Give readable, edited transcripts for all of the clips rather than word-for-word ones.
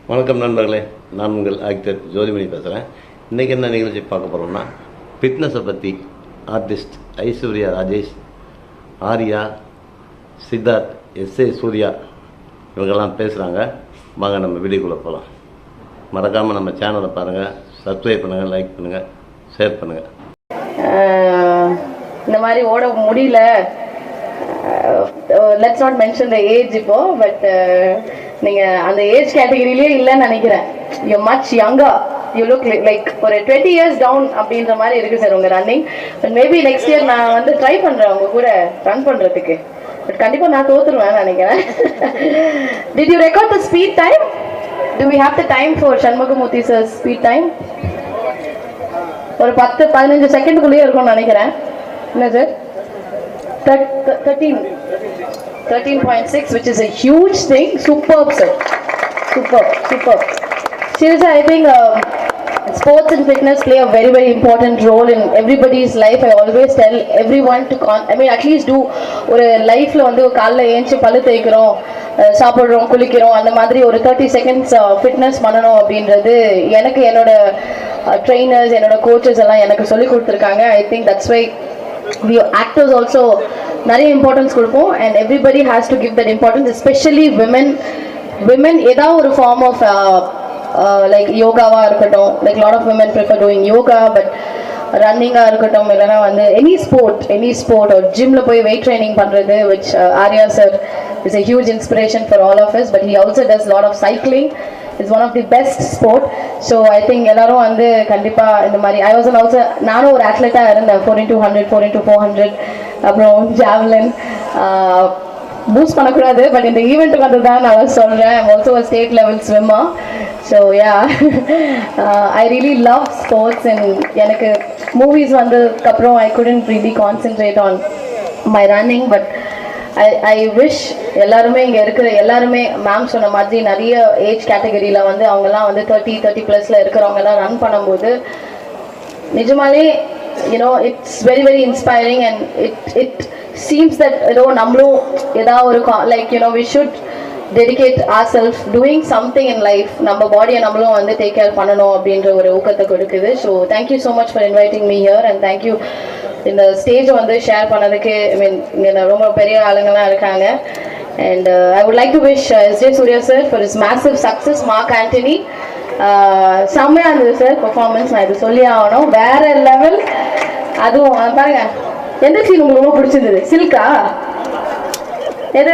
வணக்கம் நண்பர்களே, நான் உங்கள் ஆக்டர் ஜோதிமணி பேசுகிறேன். இன்றைக்கி என்ன நிகழ்ச்சி பார்க்க போகிறோம்னா, ஃபிட்னஸை பற்றி ஆர்டிஸ்ட் ஐஸ்வர்யா ராஜேஷ், ஆர்யா, சித்தார்த், எஸ்ஏ சூர்யா இவங்கெல்லாம் பேசுகிறாங்க. வாங்க நம்ம வீடியோக்குள்ளே போகலாம். மறக்காமல் நம்ம சேனலை பாருங்கள், சப்ஸ்கிரைப் பண்ணுங்கள், லைக் பண்ணுங்கள், ஷேர் பண்ணுங்கள். இந்த மாதிரி ஓட முடியல, let's not mention the age இப்போ, பட் நீங்கள் அந்த ஏஜ் கேட்டகரியிலே இல்லைன்னு நினைக்கிறேன். You much younger, you look like ஒரு 20 years டவுன் அப்படின்ற மாதிரி இருக்குது சார் உங்கள் running. But maybe next year நான் வந்து ட்ரை பண்ணுறேன் உங்கள் கூட ரன் பண்ணுறதுக்கு. பட் கண்டிப்பாக நான் தோற்றுருவேன் நினைக்கிறேன். Did you record the speed time? Do we have the time for Shanmugamoorthy sir speed time? ஒரு 10-15 செகண்டுக்குள்ளேயே இருக்கும்னு நினைக்கிறேன். என்ன sir? 13.6, which is a huge thing. Superb, sir. Superb. Seriously, I think sports and fitness play a very, very important role in everybody's life. I always tell everyone to at least do ஒரு லைஃப்ல வந்து காலைல ஏஞ்சி பல்லு தேய்க்கிறோம், சாப்பிட்றோம், குளிக்கிறோம், அந்த மாதிரி ஒரு 30 seconds ஃபிட்னஸ் பண்ணணும் அப்படின்றது எனக்கு என்னோட ட்ரெயினர்ஸ், என்னோட கோச்சஸ் எல்லாம் எனக்கு சொல்லி கொடுத்துருக்காங்க. I think that's why we actors also நிறைய இம்பார்ட்டன்ஸ் கொடுப்போம். and everybody has to give that importance, especially women ஏதாவது ஒரு ஃபார்ம் ஆஃப் லைக் யோகாவா இருக்கட்டும், like lot of women prefer doing yoga, but ரன்னிங்காக இருக்கட்டும், இல்லைனா வந்து எனி ஸ்போர்ட் ஒரு ஜிம்ல போய் வெயிட் ட்ரைனிங் பண்ணுறது, which Arya sir is a huge inspiration for all of us, but he also does lot of cycling. It's one of the best sport. So I think எல்லாரும் வந்து கண்டிப்பாக இந்த மாதிரி I was also நானும் ஒரு அத்லெட்டாக இருந்தேன். 4x100, 4x400, அப்புறம் javelin. Boost பண்ணக்கூடாது, பட் இந்த ஈவெண்ட்டுக்கு வந்து தான் நான் சொல்கிறேன். I'm also a state level swimmer. So yeah, I really love sports. and எனக்கு மூவிஸ் வந்ததுக்கப்புறம் I couldn't really concentrate on my running, but I wish எல்லாருமே இங்கே இருக்கிற எல்லாருமே மேம் சொன்ன மாதிரி நிறைய ஏஜ் கேட்டகரியில் வந்து அவங்கெல்லாம் வந்து 30+ இருக்கிறவங்கெல்லாம் ரன் பண்ணும்போது நிஜமாலே it's very very inspiring. And it seems that நம்மளும் ஏதாவது ஒரு like we should dedicate ourselves doing something in life. நம்ம பாடியை நம்மளும் வந்து டேக் கேர் பண்ணணும் அப்படின்ற ஒரு ஊக்கத்தை கொடுக்குது. So thank you so much for inviting me here, and thank you இந்த ஸ்டேஜ் வந்து ஷேர் பண்ணதுக்கு. இங்கே ரொம்ப பெரிய ஆளுங்கள்லாம் இருக்காங்க. And I would like to wish SJ Suryah sir for his massive success. Mark Antony செம்மையாக இருந்தது சார் பர்ஃபார்மன்ஸ், நான் இது சொல்லி ஆகணும், வேற லெவல். அதுவும் பாருங்க, எந்த சீன் உங்களுக்கு ரொம்ப பிடிச்சிருந்தது? சில்கா? எது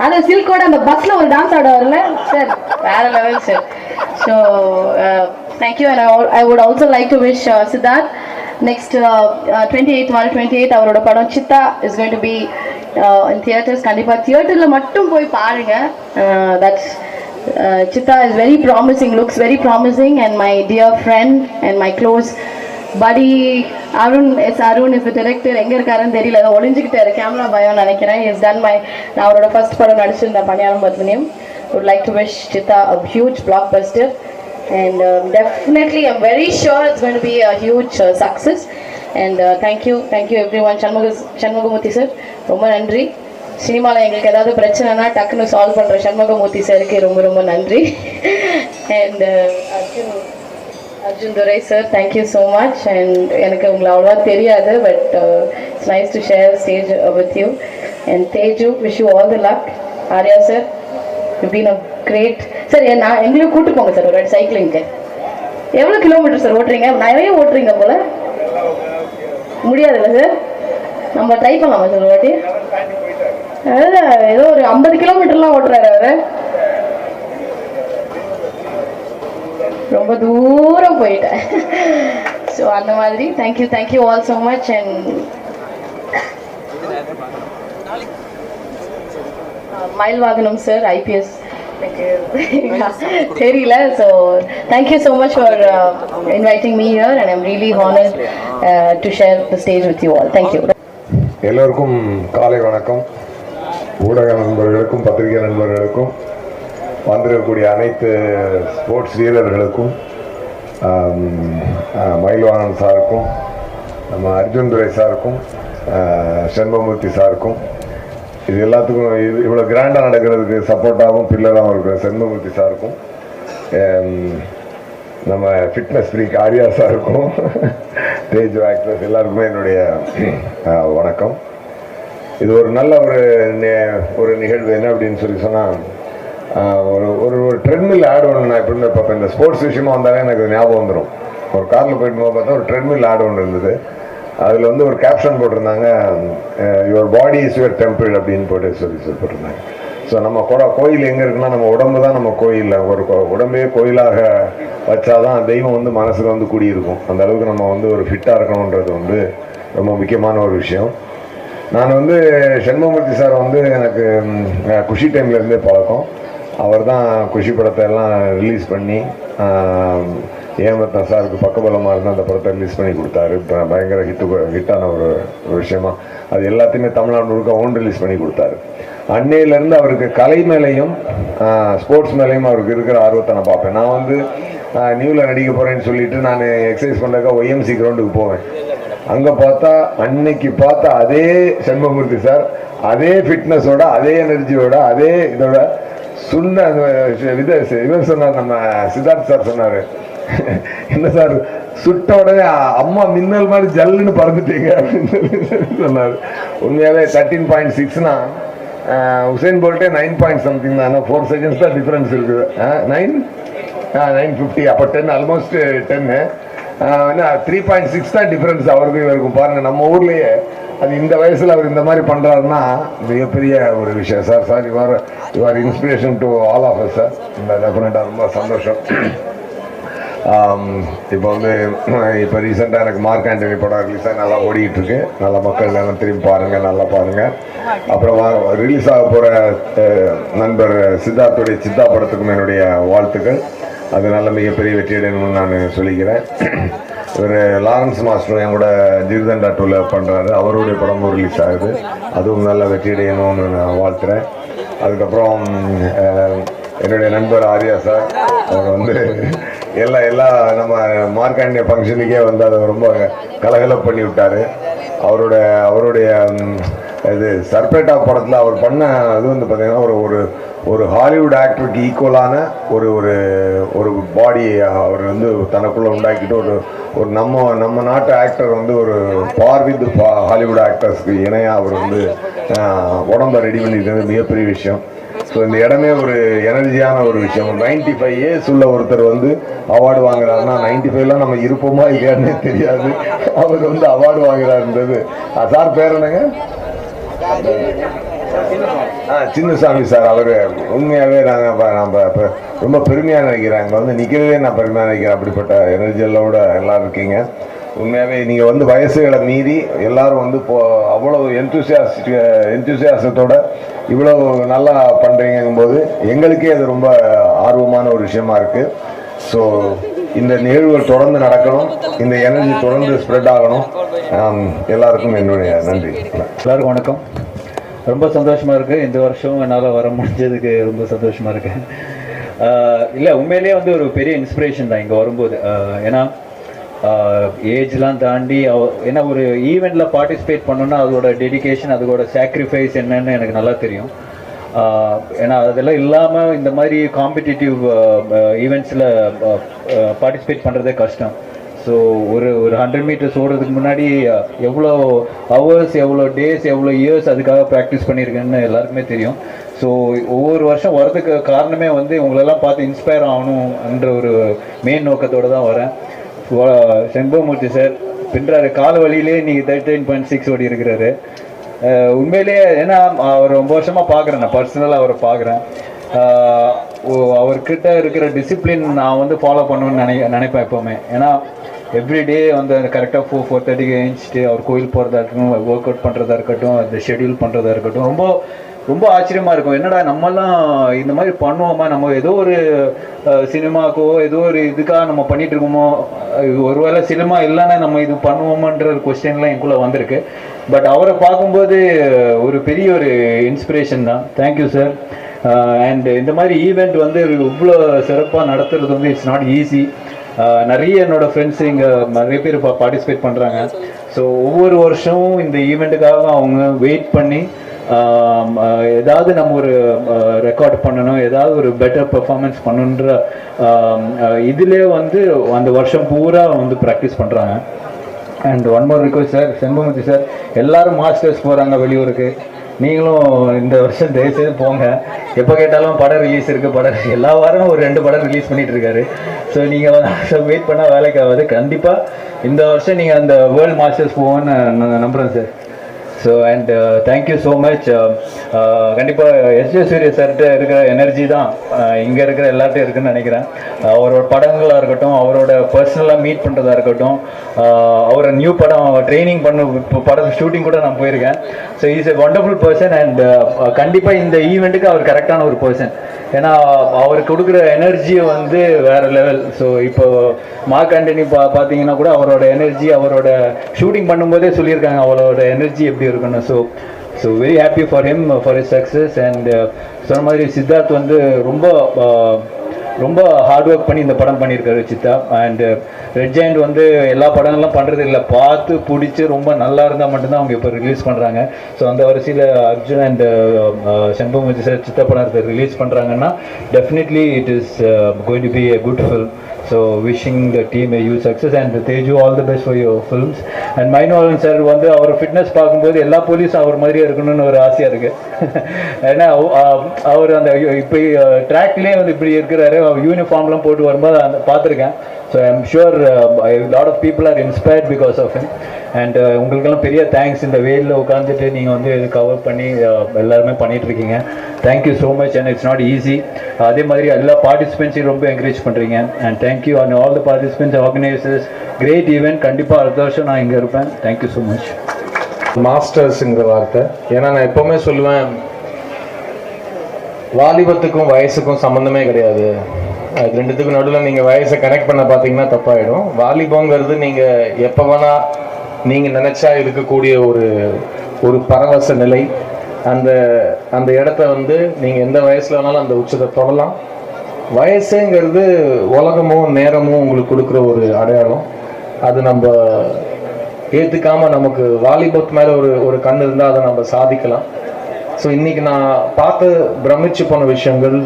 அந்த சில்கோட அந்த பஸ்ல ஒரு டான்ஸ் ஆட வரல சார், வேற level sir. So thank you. And I would also like to wish Siddharth next 28 அவரோட படம் Siddha is going to be in theatres. கண்டிப்பாக தியேட்டரில் மட்டும் போய் பாருங்க. That's Siddha is very promising, looks very promising. And my dear friend and my close buddy Arun is the director. எங்கே இருக்காருன்னு தெரியல, ஏதோ ஒளிஞ்சிக்கிட்டாரு, கேமரா பயம் நினைக்கிறேன். இஸ் டன் நான் அவரோட ஃபர்ஸ்ட் படம் நடிச்சிருந்தேன், பணியாரம் பத்மினியம். would like to wish Chitta a huge blockbuster, and definitely I'm very sure it's going to be a huge success. and thank you everyone. Shanmugamoorthy sir ரொம்ப நன்றி. சினிமாவில் எங்களுக்கு ஏதாவது பிரச்சனைனா டக்குன்னு சால்வ் பண்ணுற சண்முகமூர்த்தி சாருக்கு ரொம்ப ரொம்ப நன்றி. and Arjun Durai sir, thank you so much. and எனக்கு உங்களை அவ்வளோவா தெரியாது, but it's nice to share stage with you. and Teju, wish you all the luck. Arya sir, you've been a great sir. நான் எங்களையும் கூட்டு போங்க sir ஒரு சைக்கிளிங்க்கு. எவ்வளோ கிலோமீட்டர் சார் ஓட்டுறீங்க? நிறைய ஓட்டுறீங்க போல. முடியாதுல்ல சார்? நம்ம ட்ரை பண்ணலாமா சார் ஒரு வாட்டி? ஏதோ ஒரு 50 கிலோமீட்டர்லாம் ஓட்டுறாரு அவரு, ரொம்ப தூரம் போயிட்டேன். ஸோ அந்த மாதிரி thank you all so much. And Mayilvahanam sir, IPS தெரியல. So thank you so much for inviting me here, and I'm really honoured to share the stage with you all. Thank you. எல்லோருக்கும் காலை வணக்கம். ஊடக நண்பர்களுக்கும் பத்திரிகை நண்பர்களுக்கும் வந்திருக்கக்கூடிய அனைத்து ஸ்போர்ட்ஸ் வீரர்களுக்கும், மயில்வாகன் சாருக்கும், நம்ம அர்ஜுன் துரை சாருக்கும், சண்முகமூர்த்தி சாருக்கும், இது எல்லாத்துக்கும் இவ்வளோ கிராண்டாக நடக்கிறதுக்கு சப்போர்ட்டாகவும் பில்லராகவும் இருக்கிற செண்பகமூர்த்தி சாருக்கும், நம்ம ஃபிட்னஸ் ஃப்ரீக் ஆர்யா சாருக்கும், தேஜ் ஆக்ட்ரஸ் எல்லாருக்குமே என்னுடைய வணக்கம். இது ஒரு நல்ல ஒரு நிகழ்வு. என்ன அப்படின்னு சொன்னால், ஒரு ஒரு ட்ரெட்மில் ஆட் ஒன்று நான் எப்படின்னு பார்ப்பேன். இந்த ஸ்போர்ட்ஸ் விஷயமா வந்தாலே எனக்கு ஞாபகம் வந்துடும். ஒரு காரில் போயிட்டு போது பார்த்தா ஒரு ட்ரெட்மில் ஆட் ஒன்று இருந்தது. அதில் வந்து ஒரு கேப்ஷன் போட்டிருந்தாங்க, your body is your temple அப்படின்னு போட்டிருந்தாங்க. ஸோ நம்ம கோயில் எங்கே இருக்குன்னா நம்ம உடம்பு தான் நம்ம கோயிலில். ஒரு உடம்பே கோயிலாக வச்சாதான் தெய்வம் வந்து மனசில் வந்து குடியிருக்கும். அந்த அளவுக்கு நம்ம வந்து ஒரு ஃபிட்டாக இருக்கணுன்றது வந்து ரொம்ப முக்கியமான ஒரு விஷயம். நான் வந்து செண்பகமூர்த்தி சார் வந்து எனக்கு குஷி டைம்லேருந்தே பழக்கம். அவர் தான் குஷி படத்தை எல்லாம் ரிலீஸ் பண்ணி ஏமத்னா சாருக்கு பக்கபலமாக இருந்தால் அந்த படத்தை ரிலீஸ் பண்ணி கொடுத்தாரு. பயங்கர ஹிட்டான ஒரு விஷயமா அது எல்லாத்தையுமே தமிழ்நாடு முழுக்க ஓன் ரிலீஸ் பண்ணி கொடுத்தாரு. அன்னையிலேருந்து அவருக்கு கலை மேலேயும் ஸ்போர்ட்ஸ் மேலேயும் அவருக்கு இருக்கிற ஆர்வத்தை நான் பார்ப்பேன். நான் வந்து நியூவில் நடிக்க போகிறேன்னு சொல்லிட்டு நான் எக்ஸசைஸ் பண்ணுறதுக்காக ஒய்எம்சி கிரவுண்டுக்கு போவேன். அங்கே பார்த்தா அன்னைக்கு பார்த்தா அதே செண்பகமூர்த்தி சார் அதே ஃபிட்னஸோட அதே எனர்ஜியோட அதே இதோட இவர் சொன்னார், நம்ம சித்தார்த் சார் சொன்னார், என்ன சார் சுட்ட உடனே அம்மா மின்னல் மாதிரி ஜல்லுன்னு பறந்துட்டீங்க அப்படின்னு சொன்னார். உண்மையாவே 13.6னா உசேன் போல்ட்டே 9 something தான். 4 seconds தான் டிஃபரன்ஸ் இருக்குது. 950 அப்போ 10 ஆல்மோஸ்ட் 10. 3.6 தான் டிஃபரன்ஸ் அவருக்கும் இவருக்கும். பாருங்க, நம்ம ஊர்லயே அது இந்த வயசுல அவர் இந்த மாதிரி பண்றாருன்னா மிகப்பெரிய ஒரு விஷயம். Sir your inspiration to all of us sir. டெஃபினட்டா ரொம்ப சந்தோஷம். இப்போ வந்து இப்போ ரீசெண்டாக எனக்கு மார்க் ஆண்டனி படம் ரிலீஸ் ஆகி நல்லா ஓடிக்கிட்டு இருக்கு. நல்லா மக்கள் எல்லாம் திரும்பி பாருங்கள், நல்லா பாருங்கள். அப்புறம் ரிலீஸ் ஆக போகிற நண்பர் சித்தார்த்துடைய சித்தா படத்துக்கும் என்னுடைய வாழ்த்துக்கள். அது நல்ல மிகப்பெரிய வெற்றியடையணும்னு நான் சொல்லிக்கிறேன். இவர் லாரன்ஸ் மாஸ்டர் என் கூட ஜிர்தண்டா 2ல பண்ணுறாரு. அவருடைய படமும் ரிலீஸ் ஆகுது. அதுவும் நல்ல வெற்றியடையணும்னு நான் வாழ்த்துறேன். அதுக்கப்புறம் என்னுடைய நண்பர் ஆர்யா சார், அவர் வந்து எல்லா நம்ம மார்க்காண்டிய ஃபங்க்ஷனுக்கே வந்து அதை ரொம்ப கலகலப்பு பண்ணி விட்டார். அவருடைய இது சர்பேட்டா படத்தில் அவர் பண்ண இது வந்து பார்த்தீங்கன்னா ஒரு ஹாலிவுட் ஆக்டருக்கு ஈக்குவலான ஒரு பாடி அவர் வந்து தனக்குள்ளே உண்டாக்கிட்டு ஒரு நம்ம நாட்டு ஆக்டர் வந்து ஒரு வித் ஹாலிவுட் ஆக்டர்ஸ்க்கு இணையாக அவர் வந்து உடம்பை ரெடி பண்ணிட்டு மிகப்பெரிய விஷயம். ஸோ இந்த இடமே ஒரு எனர்ஜியான ஒரு விஷயம். 95 இயர்ஸ் உள்ள ஒருத்தர் வந்து அவார்டு வாங்குறாருன்னா 95லாம் நம்ம இருப்போமா இல்லையானே தெரியாது. அவர் வந்து அவார்டு வாங்குறாருன்றது. சார் பேர் என்னங்க? சின்னசாமி சார். அவர் உண்மையாகவே நம்ம ரொம்ப பெருமையாக நினைக்கிறேன். அங்கே வந்து நிற்கிறதே நான் பெருமையாக நினைக்கிறேன். அப்படிப்பட்ட எனர்ஜியலோட எல்லோரும் இருக்கீங்க. உண்மையாகவே நீங்கள் வந்து வயசுகளை மீறி எல்லாரும் வந்து அவ்வளோ எந்தூசியாசத்தோட இவ்வளோ நல்லா பண்ணுறீங்கும்போது எங்களுக்கே அது ரொம்ப ஆர்வமான ஒரு விஷயமா இருக்குது. ஸோ இந்த நிகழ்வுகள் தொடர்ந்து நடக்கணும், இந்த எனர்ஜி தொடர்ந்து ஸ்ப்ரெட் ஆகணும். எல்லாருக்கும் என்னுடைய நன்றி. எல்லாருக்கும் வணக்கம். ரொம்ப சந்தோஷமாக இருக்குது. இந்த வருஷம் என்னால் வர முடிஞ்சதுக்கு ரொம்ப சந்தோஷமாக இருக்குது. இல்லை, உண்மையிலேயே வந்து ஒரு பெரிய இன்ஸ்பிரேஷன் தான் இங்கே வரும்போது. ஏன்னா ஏஜ்லாம் தாண்டி ஏன்னா ஒரு ஈவெண்ட்டில் பார்ட்டிசிபேட் பண்ணோன்னா அதோட டெடிகேஷன், அதோட சாக்ரிஃபைஸ் என்னன்னு எனக்கு நல்லா தெரியும். ஏன்னா அதெல்லாம் இல்லாமல் இந்த மாதிரி காம்படிட்டிவ் ஈவெண்ட்ஸில் பார்ட்டிசிபேட் பண்ணுறதே கஷ்டம். ஸோ ஒரு 100 மீட்டர்ஸ் ஓடுறதுக்கு முன்னாடி எவ்வளோ ஹவர்ஸ், எவ்வளோ டேஸ், எவ்வளோ இயர்ஸ் அதுக்காக ப்ராக்டிஸ் பண்ணியிருக்கேன்னு எல்லாருக்குமே தெரியும். ஸோ ஒவ்வொரு வருஷம் வரதுக்கு காரணமே வந்து உங்களெல்லாம் பார்த்து இன்ஸ்பயர் ஆகணுன்ற ஒரு மெயின் நோக்கத்தோடு தான் வரேன். செண்பகமூர்த்தி சார் பின்றாரு கால வழியிலே நீங்கள் 13.6 ஓடி இருக்கிறாரு. உண்மையிலேயே ஏன்னா அவர் ரொம்ப வருஷமாக பார்க்குறேன், நான் பர்சனலாக அவரை பார்க்குறேன். அவர்கிட்ட இருக்கிற டிசிப்ளின் நான் வந்து ஃபாலோ பண்ணணும்னு நினைப்பேன் எப்போவுமே. ஏன்னா எவ்ரிடே வந்து கரெக்டாக 4:30க்கு எழுந்திரிச்சிட்டு அவர் கோயில் போகிறதா இருக்கட்டும், ஒர்க் அவுட் பண்ணுறதா இருக்கட்டும், அந்த ஷெடியூல் பண்ணுறதா இருக்கட்டும், ரொம்ப ரொம்ப ஆச்சரியமாக இருக்கும். என்னடா நம்மலாம் இந்த மாதிரி பண்ணுவோமா, நம்ம ஏதோ ஒரு சினிமாக்கோ ஏதோ ஒரு இதுக்காக நம்ம பண்ணிகிட்டு இருக்கோமோ, ஒருவேளை சினிமா இல்லைன்னா நம்ம இது பண்ணுவோமான்ற ஒரு கொஸ்டின்லாம் எனக்குள்ளே வந்திருக்கு. பட் அவரை பார்க்கும்போது ஒரு பெரிய ஒரு இன்ஸ்பிரேஷன் தான். Thank you sir. அண்ட் இந்த மாதிரி ஈவெண்ட் வந்து இவ்வளோ சிறப்பாக நடத்துறது வந்து இட்ஸ் நாட் ஈஸி. நிறைய என்னோடய ஃப்ரெண்ட்ஸ் இங்கே நிறைய பேர் பார்ட்டிசிபேட் பண்ணுறாங்க. ஸோ ஒவ்வொரு வருஷமும் இந்த ஈவெண்ட்டுக்காக அவங்க வெயிட் பண்ணி ஏதாவது நம்ம ஒரு ரெக்கார்ட் பண்ணணும், ஏதாவது ஒரு பெட்டர் பெர்ஃபார்மன்ஸ் பண்ணணுன்ற இதிலே வந்து அந்த வருஷம் பூரா வந்து ப்ராக்டிஸ் பண்ணுறாங்க. And one more request sir, Shenbagamoorthy sir, எல்லாரும் மாஸ்டர்ஸ் போகிறாங்க வெளியூருக்கு, நீங்களும் இந்த வருஷம் தயவுசெய்து போங்க. எப்போ கேட்டாலும் படம் ரிலீஸ் இருக்குது, படம் எல்லா வாரமும் ஒரு 2 படம் ரிலீஸ் பண்ணிகிட்டு இருக்காரு. ஸோ நீங்கள் வெயிட் பண்ணால் வேலைக்கு ஆகாது. கண்டிப்பாக இந்த வருஷம் நீங்கள் அந்த வேர்ல்டு மாஸ்டர்ஸ் போவோன்னு நான் நம்புகிறேன் sir. So and thank you so much. கண்டிப்பாக எஸ்.ஜே. சூர்யா சார்கிட்ட இருக்கிற எனர்ஜி தான் இங்கே இருக்கிற எல்லார்ட்டும் இருக்குதுன்னு நினைக்கிறேன். அவரோட படங்களாக இருக்கட்டும், அவரோட பர்சனலாக மீட் பண்ணுறதா இருக்கட்டும், அவரை நியூ படம் ட்ரைனிங் இப்போ படம் ஷூட்டிங் கூட நான் போயிருக்கேன். So is a wonderful person. And கண்டிப்பாக இந்த ஈவெண்ட்டுக்கு அவர் கரெக்டான ஒரு பர்சன். ஏன்னா அவர் கொடுக்குற எனர்ஜியை வந்து வேறு லெவல். ஸோ இப்போ மார்க் ஆண்டனி பார்த்தீங்கன்னா கூட அவரோட எனர்ஜி, அவரோட ஷூட்டிங் பண்ணும்போதே சொல்லியிருக்காங்க அவரோட எனர்ஜி எப்படி இருக்குன்னு. So very happy for him, for his success. And சொன்ன மாதிரி சித்தார்த் வந்து ரொம்ப ஹார்ட் ஒர்க் பண்ணி இந்த படம் பண்ணியிருக்காரு சித்தா. அண்ட் ரெட் ஜெயண்ட் வந்து எல்லா படங்கள்லாம் பண்ணுறது இல்லை, பார்த்து பிடிச்சி ரொம்ப நல்லா இருந்தால் மட்டும்தான் அவங்க இப்போ ரிலீஸ் பண்ணுறாங்க. ஸோ அந்த வரிசையில் அர்ஜுன் அண்ட் செண்பகமூர்த்தி சார் சித்தா படத்தை ரிலீஸ் பண்ணுறாங்கன்னா definitely it is going to be a good film. So wishing the team a huge success and Teju all the best for your films. And மைனோலன் சார் வந்து அவர் fitness பார்க்கும்போது எல்லா போலீஸும் அவர் மாதிரியே இருக்கணும்னு ஒரு ஆசையாக இருக்குது. ஏன்னா அவர் அந்த இப்போ ட்ராக்லேயே வந்து இப்படி இருக்கிறாரு, யூனிஃபார்ம்லாம் போட்டு வரும்போது அந்த பார்த்துருக்கேன். So I am sure lot of people are inspired because of him. And உங்களுக்கெல்லாம் பெரிய தேங்க்ஸ். இந்த வெயிலில் உட்காந்துட்டு நீங்கள் வந்து இது கவர் பண்ணி எல்லாருமே பண்ணிகிட்ருக்கீங்க. Thank you so much. And it's not easy. அதே மாதிரி எல்லா பார்ட்டிசிபென்ட்ஸையும் ரொம்ப என்கரேஜ் பண்ணுறீங்க. And thank you and all the participants, organisers. Great event. கண்டிப்பாக அடுத்த வருஷம் நான் இங்கே இருப்பேன். Thank you so much. மாஸ்டர்ஸுங்கிற வார்த்தை, ஏன்னா நான் எப்போவுமே சொல்லுவேன், வாலிபத்துக்கும் வயசுக்கும் சம்மந்தமே கிடையாது. அது ரெண்டுத்துக்கும் நடுவில் நீங்கள் வயசை கனெக்ட் பண்ண பார்த்தீங்கன்னா தப்பாயிடும். வாலிபங்கிறது நீங்கள் எப்போ வேணால் நீங்கள் நினச்சா இருக்கக்கூடிய ஒரு பரவச நிலை. அந்த இடத்த வந்து நீங்கள் எந்த வயசில் வேணாலும் அந்த உச்சத்தை தொடலாம். வயசுங்கிறது உலகமும் நேரமும் உங்களுக்கு கொடுக்குற ஒரு அடையாளம். அது நம்ம ஏற்றுக்காமல் நமக்கு வாலிபத்து மேலே ஒரு கண் இருந்தால் அதை நம்ம சாதிக்கலாம். ஸோ இன்றைக்கி நான் பார்த்து பிரமிச்சு போன விஷயங்கள்,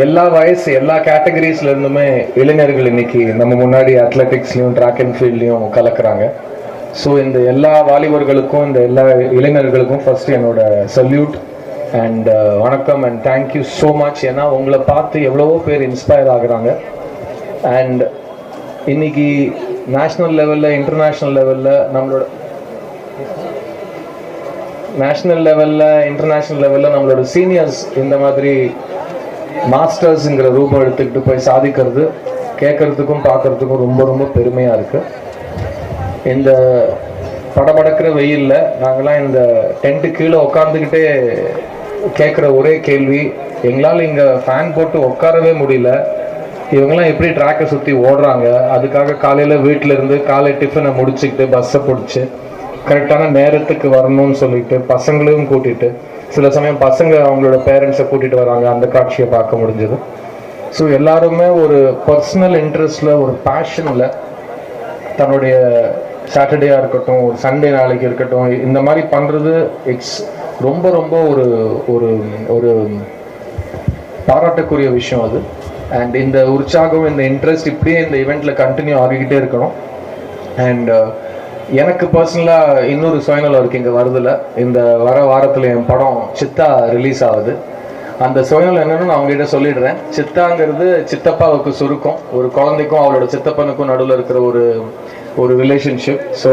எல்லா வயசு எல்லா கேட்டகரிஸ்ல இருந்துமே இளைஞர்கள் இன்னைக்கு நம்ம முன்னாடி அத்லெட்டிக்ஸ்லையும் ட்ராக் அண்ட் ஃபீல்ட்லையும் கலக்குறாங்க. ஸோ இந்த எல்லா வாலிபர்களுக்கும் இந்த எல்லா இளைஞர்களுக்கும் ஃபர்ஸ்ட் என்னோட சல்யூட் அண்ட் வணக்கம் அண்ட் தேங்க்யூ ஸோ மச். ஏன்னா உங்களை பார்த்து எவ்வளவோ பேர் இன்ஸ்பயர் ஆகுறாங்க. அண்ட் இன்னைக்கு நேஷ்னல் லெவலில், இன்டர்நேஷ்னல் லெவலில், நம்மளோட நேஷ்னல் லெவலில், இன்டர்நேஷ்னல் லெவலில் நம்மளோட சீனியர்ஸ் இந்த மாதிரி மாஸ்டர்ஸுங்கிற ரூபம் எடுத்துக்கிட்டு போய் சாதிக்கிறது கேட்கறதுக்கும் பார்க்கறதுக்கும் ரொம்ப ரொம்ப பெருமையாக இருக்குது. இந்த படபடக்கிற வெயிலில் நாங்களாம் இந்த டென்ட்டு கீழே உட்காந்துக்கிட்டே கேட்குற ஒரே கேள்வி, எங்களால் இங்கே ஃபேன் போட்டு உட்காரவே முடியல, இவங்கெல்லாம் எப்படி ட்ராக்கை சுற்றி ஓடுறாங்க? அதுக்காக காலையில் வீட்டில் இருந்து காலை டிஃபனை முடிச்சுக்கிட்டு பஸ்ஸை பிடிச்சி கரெக்டான நேரத்துக்கு வரணும்னு சொல்லிட்டு பசங்களையும் கூட்டிகிட்டு, சில சமயம் பசங்க அவங்களோட பேரண்ட்ஸை கூட்டிகிட்டு வராங்க, அந்த காட்சியை பார்க்க முடிஞ்சது. ஸோ எல்லாருமே ஒரு பர்சனல் இன்ட்ரெஸ்டில், ஒரு பேஷனில் தன்னுடைய சாட்டர்டேயாக இருக்கட்டும், ஒரு சண்டே நாளைக்கு இருக்கட்டும், இந்த மாதிரி பண்ணுறது ரொம்ப ரொம்ப ஒரு ஒரு ஒரு பாராட்டக்கூடிய விஷயம் அது. அண்ட் இந்த உற்சாகம், இந்த இன்ட்ரெஸ்ட் இப்படியே இந்த ஈவெண்ட்டில் கண்டினியூ ஆகிக்கிட்டே இருக்கணும். அண்ட் எனக்கு பர்சனலாக இன்னொரு சுயநலம் இருக்குது இங்கே வருதில். இந்த வர வாரத்தில் என் படம் சித்தா ரிலீஸ் ஆகுது. அந்த சுயநலம் என்னன்னு நான் அவங்ககிட்ட சொல்லிடுறேன். சித்தாங்கிறது சித்தப்பாவுக்கு சுருக்கம், ஒரு குழந்தைக்கும் அவளோட சித்தப்பனுக்கும் நடுவில் இருக்கிற ஒரு ரிலேஷன்ஷிப். ஸோ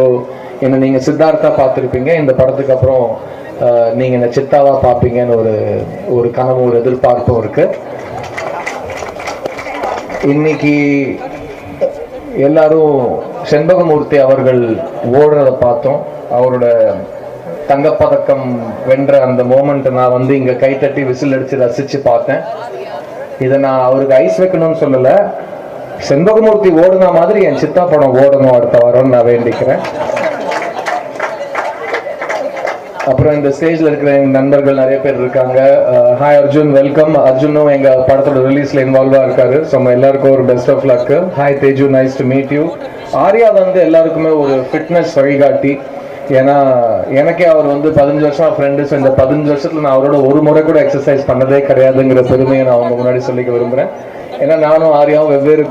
என்னை நீங்கள் சித்தார்த்தா பார்த்துருப்பீங்க, இந்த படத்துக்கு அப்புறம் நீங்கள் என்னை சித்தாவாக பார்ப்பீங்கன்னு ஒரு கனவு, ஒரு எதிர்பார்ப்பும் இருக்குது. இன்னைக்கு எல்லாரும் செண்பகமூர்த்தி அவர்கள் ஓடுறதை பார்த்தோம். அவரோட தங்கப்பதக்கம் வென்ற அந்த மோமெண்ட்டை நான் வந்து இங்கே கைத்தட்டி விசில் அடித்து ரசித்து பார்த்தேன். இதை நான் அவருக்கு ஐஸ் வைக்கணும்னு சொல்லலை, செண்பகமூர்த்தி ஓடுனா மாதிரி என் சித்தா படம் ஓடணும் அடுத்த வாரம்னு நான் வேண்டிக்கிறேன். அப்புறம் இந்த ஸ்டேஜில் இருக்கிற எங்கள் நண்பர்கள் நிறைய பேர் இருக்காங்க. Hi Arjun, welcome. அர்ஜுனும் எங்கள் படத்தோட ரிலீஸில் இன்வால்வாக இருக்காரு. ஸோ நம்ம எல்லாருக்கும் ஒரு best of luck. Hi Teju, nice to meet you. Arya வந்து எல்லாருக்குமே ஒரு ஃபிட்னஸ் வழிகாட்டி. ஏன்னா எனக்கே அவர் வந்து 15 வருஷமா ஃப்ரெண்டு. ஸோ இந்த 15 வருஷத்துல நான் அவரோட ஒரு முறை கூட எக்ஸசைஸ் பண்ணதே கிடையாதுங்கிற பெருமையை நான் அவங்க முன்னாடி சொல்லிக்க விரும்புகிறேன். ஏன்னா நானும் ஆரியாவும் வெவ்வேறு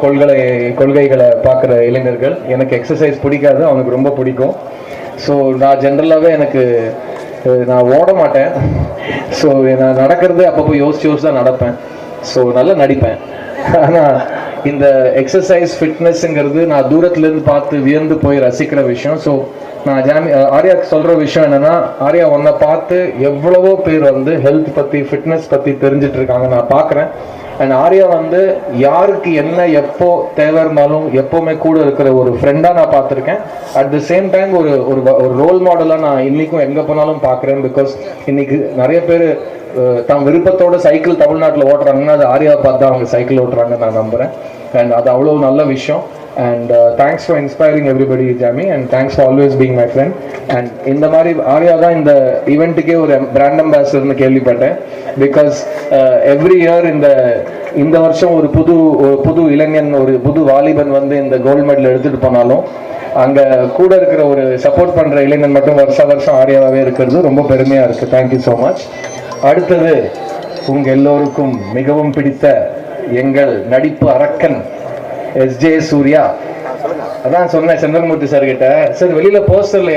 கொள்கைகளை பார்க்குற இளைஞர்கள். எனக்கு எக்ஸசைஸ் பிடிக்காது, அவனுக்கு ரொம்ப பிடிக்கும். ஸோ நான் ஜென்ரலாகவே நான் ஓட மாட்டேன். ஸோ நான் நடக்கிறது அப்பப்போ யோசிச்சு தான் நடப்பேன். ஸோ நல்லா நடிப்பேன். ஆனால் இந்த எக்ஸசைஸ் ஃபிட்னஸ்ங்கிறது நான் தூரத்துலேருந்து பார்த்து வியந்து போய் ரசிக்கிற விஷயம். ஸோ நான் ஆர்யாவுக்கு சொல்கிற விஷயம் என்னென்னா, ஆர்யா உன்னை பார்த்து எவ்வளவோ பேர் வந்து ஹெல்த் பற்றி ஃபிட்னஸ் பற்றி தெரிஞ்சிட்டு இருக்காங்க நான் பார்க்குறேன். அண்ட் ஆர்யா வந்து யாருக்கு என்ன எப்போ தேவை இருந்தாலும் எப்போவுமே கூட இருக்கிற ஒரு ஃப்ரெண்டாக நான் பார்த்துருக்கேன். அட் த சேம் டைம் ஒரு ரோல் மாடலாக நான் இன்றைக்கும் எங்கே போனாலும் பார்க்குறேன். பிகாஸ் இன்னைக்கு நிறைய பேர் தம் விருப்பத்தோட சைக்கிள் தமிழ்நாட்டில் ஓட்டுறாங்கன்னா அது ஆர்யாவை பார்த்து தான் அவங்க சைக்கிள் ஓட்டுறாங்கன்னு நான் நம்புகிறேன். அண்ட் அது அவ்வளோ நல்ல விஷயம். And thanks for inspiring everybody Jamie, and thanks for always being my friend. And இந்த மாதிரி ஆர்யா தான் இந்த ஈவெண்ட்டுக்கே ஒரு பிராண்ட் அம்பாசிடர்னு கேள்விப்பட்டேன். பிகாஸ் எவ்ரி இயர் இந்த வருஷம் ஒரு புது இளைஞன், ஒரு புது வாலிபன் வந்து இந்த கோல்டு மெடல் எடுத்துகிட்டு போனாலும் அங்கே கூட இருக்கிற ஒரு சப்போர்ட் பண்ணுற இளைஞன் மட்டும் வருஷம் ஆர்யாவாகவே இருக்கிறது ரொம்ப பெருமையாக இருக்குது. Thank you so much. அடுத்தது உங்கள் எல்லோருக்கும் மிகவும் பிடித்த எங்கள் நடிப்பு அரக்கன் SJ சூர்யா. அதான் சொன்னேன் சந்திரமூர்த்தி சார் கிட்ட, சார் வெளியில போஸ்டர்ல